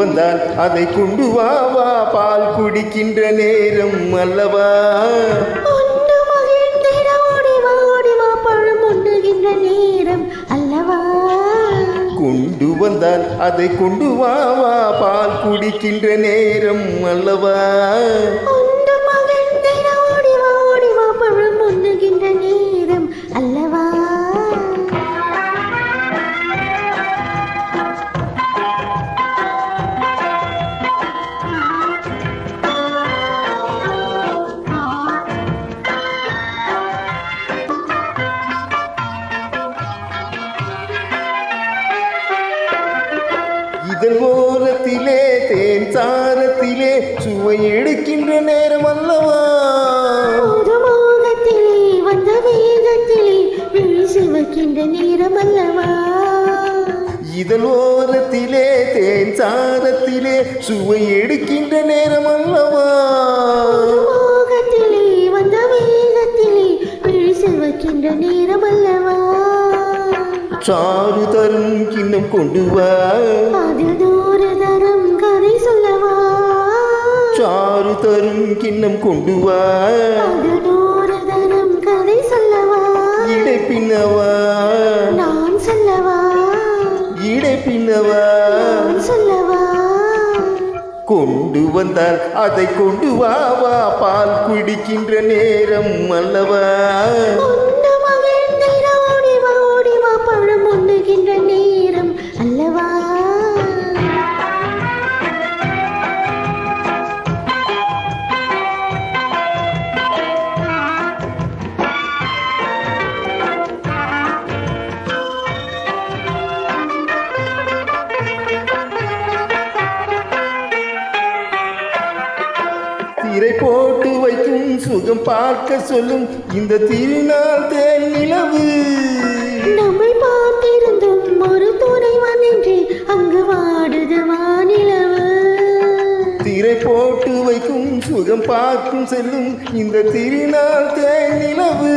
வந்தால் அதை கொண்டு வா வா பால் குடிக்கின்ற நேரம் அல்லவா கொண்டு வந்தால் அதை கொண்டு வா வா பால் குடிக்கின்ற நேரம் அல்லவா இதன் ஓரத்திலே தேன் சாரத்திலே சுவை எடுக்கின்ற நேரம் அல்லவா வந்த வேகத்திலே சிவக்கின்ற நேரம் அல்லவா இதன் ஓரத்திலே தேன் சாரத்திலே சுவை எடுக்கின்ற நேரம் அல்லவா வந்த வேகத்திலே சிவக்கின்ற நேரம் அல்லவா சாறு தரும் கிண்ணம் கொண்டு வா அதில் தூர தரம் கதை சொல்லவா சாறு தரும் கிண்ணம் கொண்டு வா அதில் தூர தரம் கதை சொல்லவா இடை பின்னவா நான் சொல்லவா இடை பின்னவா சொல்லவா கொண்டு வந்தால் அதை கொண்டு வா வா பால் குடிக்கின்ற நேரம் அல்லவா நேரம் அல்லவா திரை போட்டு வைக்கும் சுகம் பார்க்க சொல்லும் இந்த திருநாள் தேன் நிலவு நம்மை பார்த்திருந்தும் ஒரு துணைவன் என்று அங்கு வாடுது வானிலவு திரை போட்டு வைக்கும் சுகம் பார்க்கும் செல்லும் இந்த திருநாள் தேன் நிலவு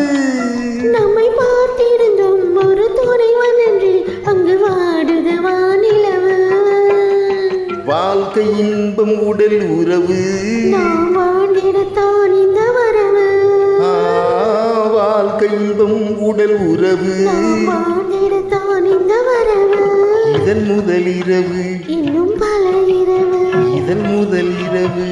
நம்மை பார்த்திருந்தும் ஒரு துணைவன் என்று அங்கு வாடுது வானிலவு வாழ்க்கை இன்பம் உடல் உறவு நாம் வாழ்ந்திடத்தான் இந்த வரவு வாழ்க்கை இன்பம் உடல் உறவு நாம் வாழ்ந்திடத்தான் இந்த வரவு இதன் முதல் இரவு இன்னும் பல இரவு இதன் முதல் இரவு